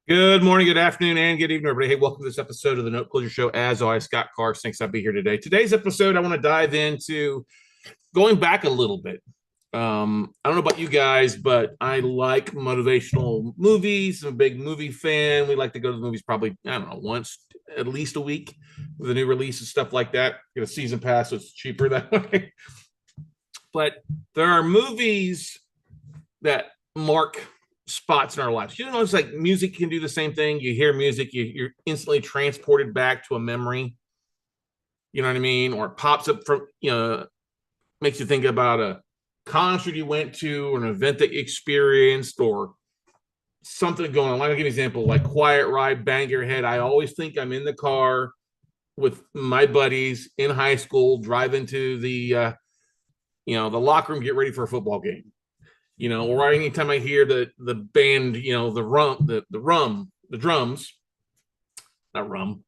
Good morning, good afternoon, and good evening, everybody. Hey, welcome to this episode of the Note Closure Show. As always, Scott Clark. Thanks for being here today. Today's episode, I want to dive into going back a little bit. I don't know about you guys, but I like motivational movies. I'm a big movie fan. We like to go to the movies probably, I don't know, once at least a week with a new release and stuff like that. Get a season pass, so it's cheaper that way. But there are movies that mark spots in our lives. You know, it's like music can do the same thing. You hear music, you're instantly transported back to a memory. You know what I mean? Or it pops up from, makes you think about a concert you went to, or an event that you experienced, or something going on. I'll give you an example, like Quiet Ride, Bang Your Head. I always think I'm in the car with my buddies in high school, driving to the locker room, get ready for a football game. Or anytime I hear the band, the drums, not rum,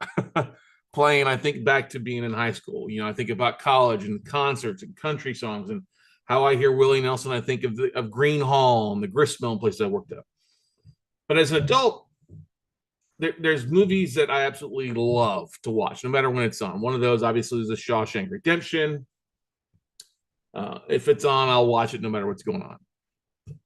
playing, I think back to being in high school. I think about college and concerts and country songs, and how I hear Willie Nelson, I think of Green Hall and the gristmill place I worked at. But as an adult, there's movies that I absolutely love to watch, no matter when it's on. One of those, obviously, is The Shawshank Redemption. If it's on, I'll watch it no matter what's going on.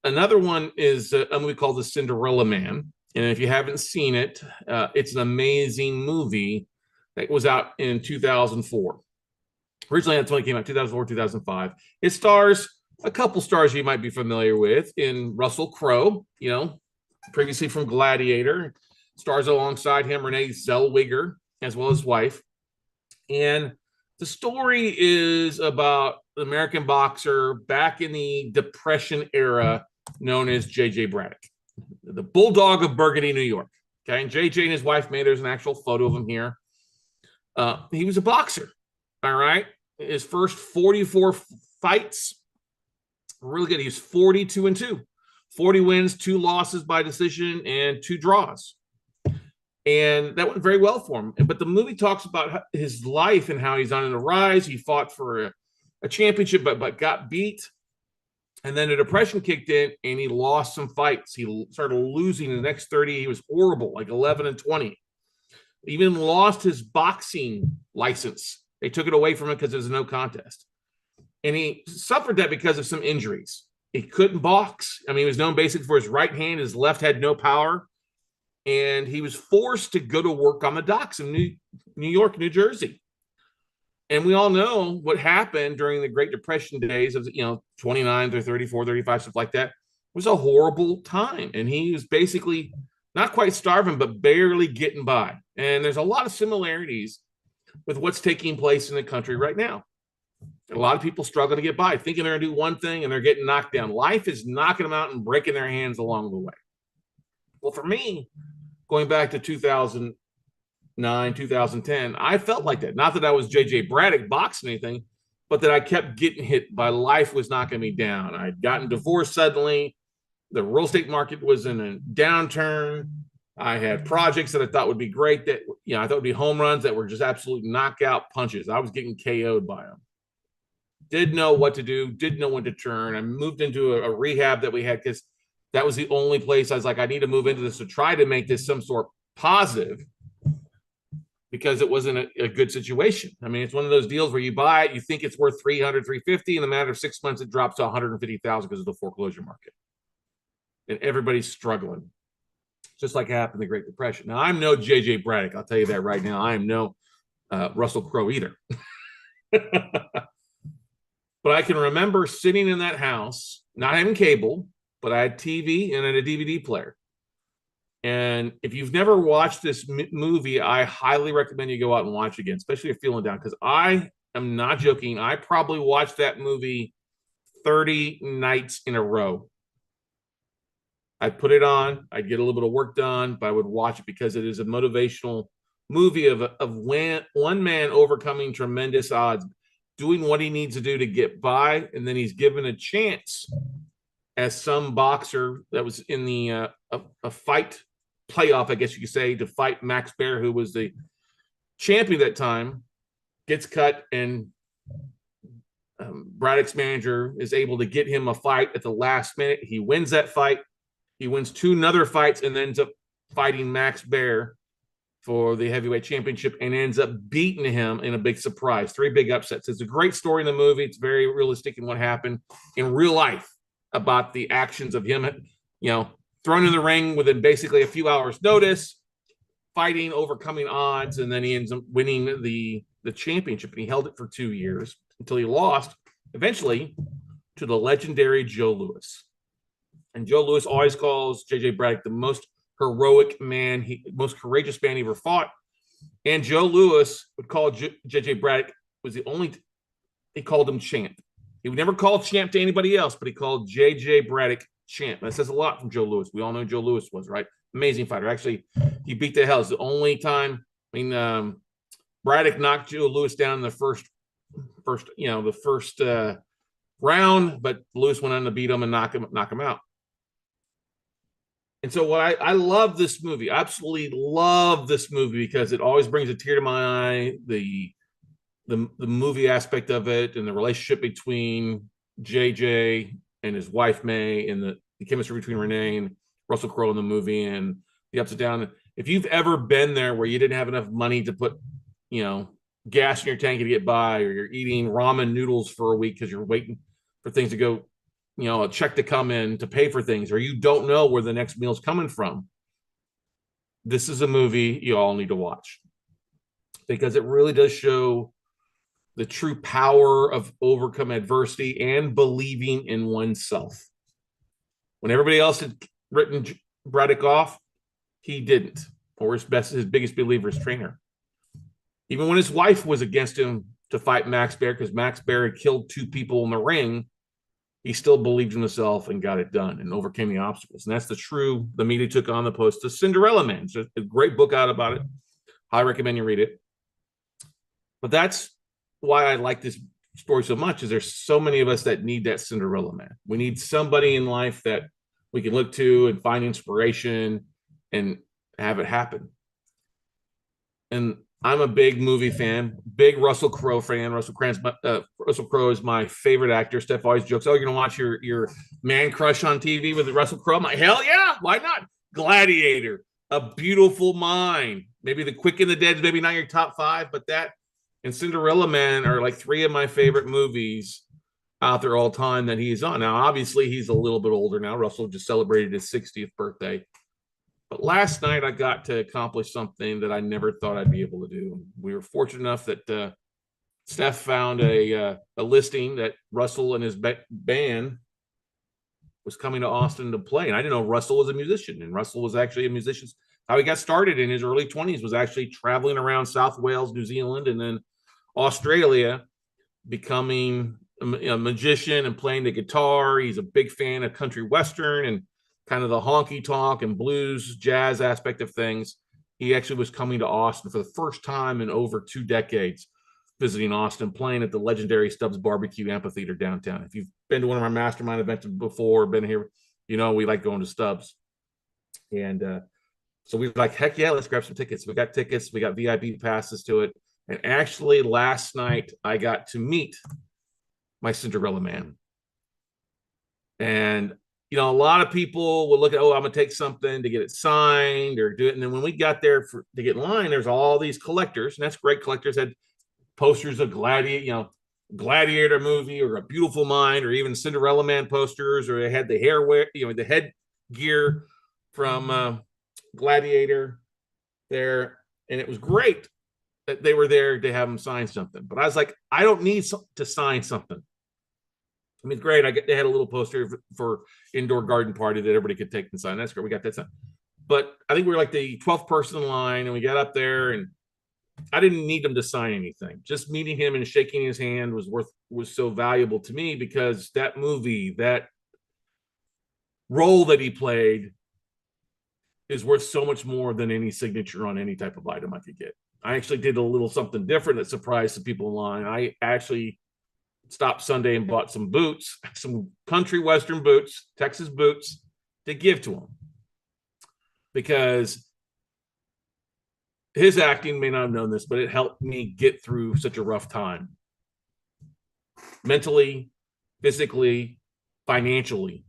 Another one is a movie called The Cinderella Man. And if you haven't seen it, it's an amazing movie that was out in 2004. Originally, that's when it came out, 2004, 2005. It stars a couple stars you might be familiar with in Russell Crowe, previously from Gladiator. Stars alongside him, Renee Zellweger, as well as his wife. And the story is about the American boxer back in the Depression era known as JJ Braddock, the Bulldog of Burgundy, New York. Okay, and JJ and his wife made, there's an actual photo of him here. He was a boxer, all right? His first 44 fights were really good. He was 42-2, 40 wins, 2 losses by decision, and 2 draws. And that went very well for him. But the movie talks about his life and how he's on the rise. He fought for a championship, but got beat. And then the depression kicked in, and he lost some fights. He started losing the next 30. He was horrible, like 11-20. He even lost his boxing license. They took it away from him because it was a no contest. And he suffered that because of some injuries. He couldn't box. I mean, he was known basically for his right hand. His left had no power. And he was forced to go to work on the docks in New York, New Jersey. And we all know what happened during the Great Depression days of, 29 to 34, 35, stuff like that. It was a horrible time. And he was basically not quite starving, but barely getting by. And there's a lot of similarities with what's taking place in the country right now. A lot of people struggling to get by, thinking they're going to do one thing, and they're getting knocked down. Life is knocking them out and breaking their hands along the way. Well, for me, going back to 2009, 2010, I felt like that. Not that I was JJ Braddock boxing anything, but that I kept getting hit by life was knocking me down. I'd gotten divorced suddenly. The real estate market was in a downturn. I had projects that I thought would be great, that I thought would be home runs, that were just absolute knockout punches. I was getting KO'd by them. Didn't know what to do, didn't know when to turn. I moved into a rehab that we had, because that was the only place I was like, I need to move into this to try to make this some sort of positive, because it wasn't a good situation. I mean, it's one of those deals where you buy it, you think it's worth 300, 350. In the matter of 6 months, it drops to 150,000 because of the foreclosure market. And everybody's struggling, just like happened in the Great Depression. Now, I'm no JJ Braddock. I'll tell you that right now. I am no Russell Crowe either. But I can remember sitting in that house, not having cable, but I had TV and a DVD player. And if you've never watched this movie, I highly recommend you go out and watch it again, especially if you're feeling down, because I am not joking. I probably watched that movie 30 nights in a row. I'd put it on, I'd get a little bit of work done, but I would watch it because it is a motivational movie of one man overcoming tremendous odds, doing what he needs to do to get by, and then he's given a chance as some boxer that was in the a fight playoff, I guess you could say, to fight Max Baer, who was the champion at that time, gets cut, and Braddock's manager is able to get him a fight at the last minute. He wins that fight. He wins 2 other fights and then ends up fighting Max Baer for the heavyweight championship and ends up beating him in a big surprise. 3 big upsets. It's a great story in the movie. It's very realistic in what happened in real life about the actions of him, thrown in the ring within basically a few hours' notice, fighting, overcoming odds, and then he ends up winning the championship. And he held it for 2 years until he lost eventually to the legendary Joe Louis. And Joe Louis always calls JJ Braddock the most heroic man, most courageous man he ever fought. And Joe Louis would call JJ Braddock he called him champ. He would never call champ to anybody else, but he called JJ Braddock champ. That says a lot from Joe Louis. We all know who Joe Louis was, right? Amazing fighter. Actually, he beat the hell. It's the only time. Braddock knocked Joe Louis down in the first round, but Louis went on to beat him and knock him out. And so what I love this movie, absolutely love this movie, because it always brings a tear to my eye. The movie aspect of it and the relationship between JJ and his wife May, and the chemistry between Renee and Russell Crowe in the movie, and the ups and downs. If you've ever been there where you didn't have enough money to put, gas in your tank to get by, or you're eating ramen noodles for a week because you're waiting for things to go, a check to come in to pay for things, or you don't know where the next meal's coming from, this is a movie you all need to watch, because it really does show the true power of overcome adversity and believing in oneself. When everybody else had written Braddock off, he didn't, or his biggest believer, his trainer. Even when his wife was against him to fight Max Baer, because Max Baer had killed 2 people in the ring, he still believed in himself and got it done and overcame the obstacles. And that's the meat he took on the post to Cinderella Man. It's a great book out about it. I recommend you read it. But that's why I like this story so much, is there's so many of us that need that Cinderella Man. We need somebody in life that we can look to and find inspiration and have it happen. And I'm a big movie fan, big Russell Crowe fan. Russell Crowe is my favorite actor. Steph always jokes, "Oh, you're gonna watch your man crush on TV with Russell Crowe?" I'm like, hell yeah, why not? Gladiator, A Beautiful Mind, maybe The Quick and the Dead is maybe not your top 5, but that and Cinderella Man are like 3 of my favorite movies out there all time that he's on. Now, obviously, he's a little bit older now. Russell just celebrated his 60th birthday. But last night, I got to accomplish something that I never thought I'd be able to do. We were fortunate enough that Steph found a listing that Russell and his band was coming to Austin to play. And I didn't know Russell was a musician. And Russell was actually a musician. How he got started in his early 20s was actually traveling around South Wales, New Zealand, and then Australia, becoming a magician and playing the guitar. He's a big fan of country western and kind of the honky tonk and blues jazz aspect of things. He actually was coming to Austin for the first time in over 2 decades, visiting Austin, playing at the legendary Stubbs Barbecue Amphitheater downtown. If you've been to one of our mastermind events before, been here, we like going to Stubbs. And so we were like, heck yeah, let's grab some tickets. We got tickets. We got VIP passes to it. And actually last night I got to meet my Cinderella Man. And a lot of people will look at, I'm going to take something to get it signed or do it. And then when we got there to get in line, there's all these collectors, and that's great. Collectors had posters of Gladiator movie, or A Beautiful Mind, or even Cinderella Man posters, or they had the the headgear from Gladiator there. And it was great that they were there to have them sign something. But I was like, I don't need to sign something. I mean, great. They had a little poster for indoor garden party that everybody could take and sign. That's great. We got that signed. But I think we were like the 12th person in line, and we got up there, and I didn't need them to sign anything. Just meeting him and shaking his hand was so valuable to me, because that movie, that role that he played, is worth so much more than any signature on any type of item I could get. I actually did a little something different that surprised some people in line. I actually stopped Sunday and bought some boots, some country western boots, Texas boots, to give to him, because his acting may not have known this, but it helped me get through such a rough time, mentally, physically, financially,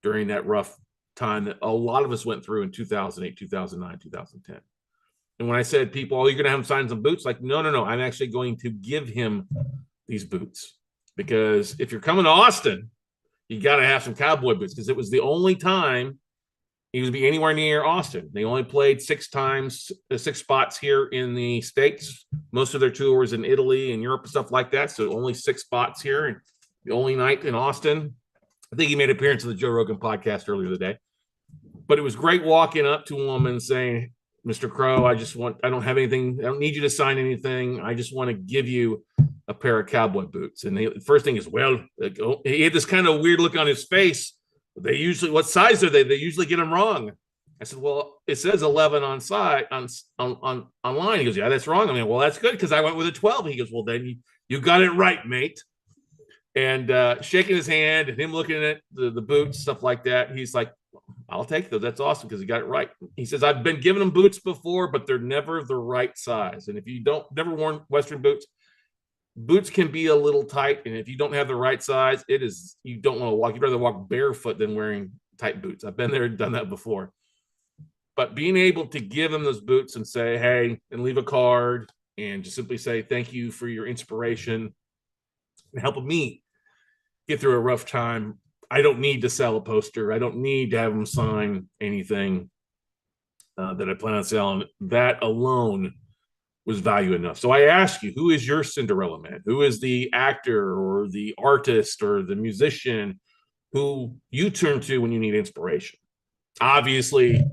during that rough time that a lot of us went through in 2008, 2009, 2010. And when I said, people, oh, you're going to have him sign some boots, like, no, I'm actually going to give him these boots, because if you're coming to Austin, you got to have some cowboy boots, because it was the only time he would be anywhere near Austin. They only played 6 spots here in the States. Most of their tour was in Italy and Europe and stuff like that. So only 6 spots here, and the only night in Austin. I think he made an appearance on the Joe Rogan podcast earlier today. But it was great walking up to him and saying, Mr. Crowe, I don't have anything. I don't need you to sign anything. I just want to give you a pair of cowboy boots. And the first thing is, well, he had this kind of weird look on his face. They usually, what size are they? They usually get them wrong. I said, well, it says 11 on online. He goes, yeah, that's wrong. I mean, well, that's good, because I went with a 12. He goes, well, then you got it right, mate. And shaking his hand and him looking at the boots, stuff like that. He's like, I'll take those. That's awesome, because he got it right. He says, I've been giving them boots before, but they're never the right size. And if you never worn Western boots can be a little tight. And if you don't have the right size, you don't want to walk. You'd rather walk barefoot than wearing tight boots. I've been there and done that before. But being able to give them those boots and say, hey, and leave a card and just simply say, thank you for your inspiration and helping me get through a rough time. I don't need to sell a poster. I don't need to have them sign anything that I plan on selling. That alone was value enough. So I ask you, who is your Cinderella man? Who is the actor or the artist or the musician who you turn to when you need inspiration? Obviously,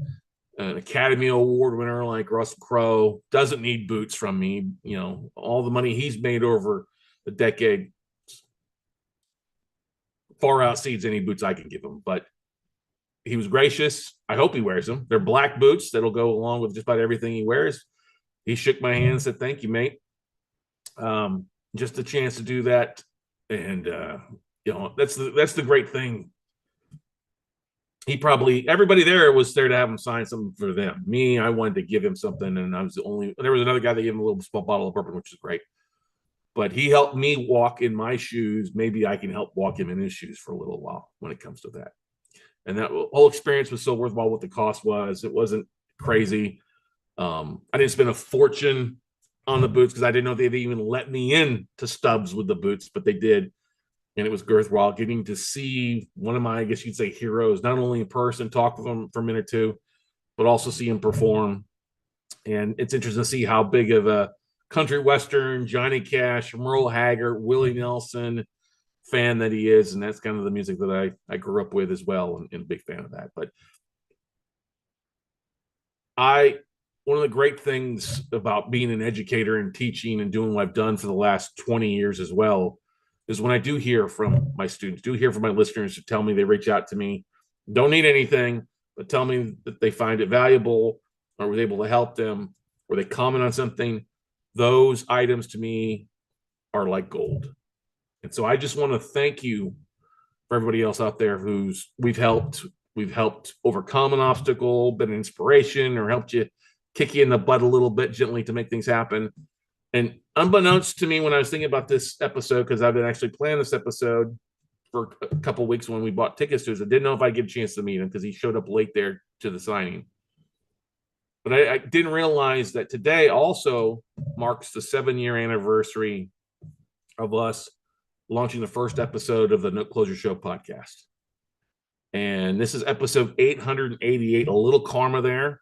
an Academy Award winner like Russell Crowe doesn't need boots from me. You know, all the money he's made over the decade far outseeds any boots I can give him. But he was gracious. I hope he wears them. They're black boots that'll go along with just about everything he wears. He shook my hand and said, thank you, mate. Just a chance to do that. And, that's the great thing. Everybody there was there to have him sign something for them. Me, I wanted to give him something, and there was another guy that gave him a little small bottle of bourbon, which is great. But he helped me walk in my shoes. Maybe I can help walk him in his shoes for a little while when it comes to that. And that whole experience was so worthwhile. What the cost was, it wasn't crazy. I didn't spend a fortune on the boots, because I didn't know they'd even let me in to Stubbs with the boots, but they did. And it was worthwhile getting to see one of my, I guess you'd say, heroes, not only in person, talk with him for a minute or two, but also see him perform. And it's interesting to see how big of a country western, Johnny Cash, Merle Haggard, Willie Nelson fan that he is. And that's kind of the music that I grew up with as well, and a big fan of that. But one of the great things about being an educator and teaching and doing what I've done for the last 20 years as well is when I do hear from my students, do hear from my listeners who tell me they reach out to me, don't need anything, but tell me that they find it valuable or was able to help them, or they comment on something. Those items to me are like gold. And so I just want to thank you for everybody else out there we've helped overcome an obstacle, been an inspiration, or helped you kick you in the butt a little bit gently to make things happen. And unbeknownst to me, when I was thinking about this episode, because I've been actually planning this episode for a couple of weeks when we bought tickets to it, I didn't know if I'd get a chance to meet him because he showed up late there to the signing. But I didn't realize that today also marks the 7-year anniversary of us launching the first episode of the Note Closure Show podcast. And this is episode 888, a little karma there.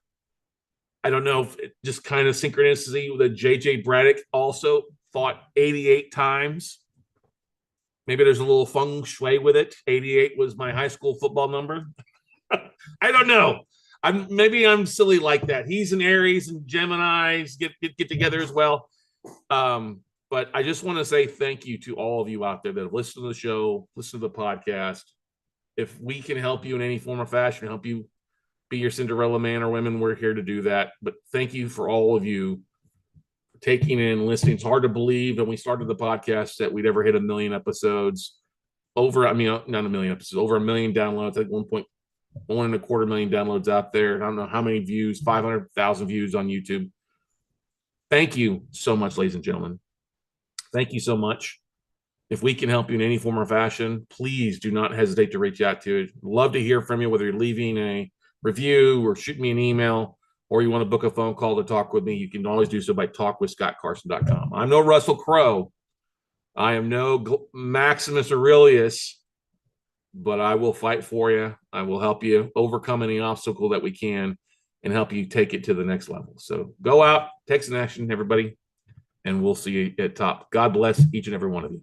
I don't know if it just kind of synchronicity that JJ Braddock also fought 88 times. Maybe there's a little feng shui with it. 88 was my high school football number. I don't know. Maybe I'm silly like that. He's an Aries, and Geminis get together as well. But I just want to say thank you to all of you out there that have listened to the show, listened to the podcast. If we can help you in any form or fashion, help you be your Cinderella man or women, we're here to do that. But thank you for all of you for taking in and listening. It's hard to believe when we started the podcast that we'd ever hit 1 million episodes. Not 1 million episodes, over 1 million downloads, like 1.25 million downloads out there. I don't know how many views, 500,000 views on YouTube. Thank you so much, ladies and gentlemen. Thank you so much. If we can help you in any form or fashion, please do not hesitate to reach out to it. Love to hear from you, whether you're leaving a review or shoot me an email, or you want to book a phone call to talk with me. You can always do so by talkwithscottcarson.com. I'm no Russell Crowe. I am no Maximus Aurelius, but I will fight for you. I will help you overcome any obstacle that we can and help you take it to the next level. So go out, take some action, everybody, and we'll see you at top. God bless each and every one of you.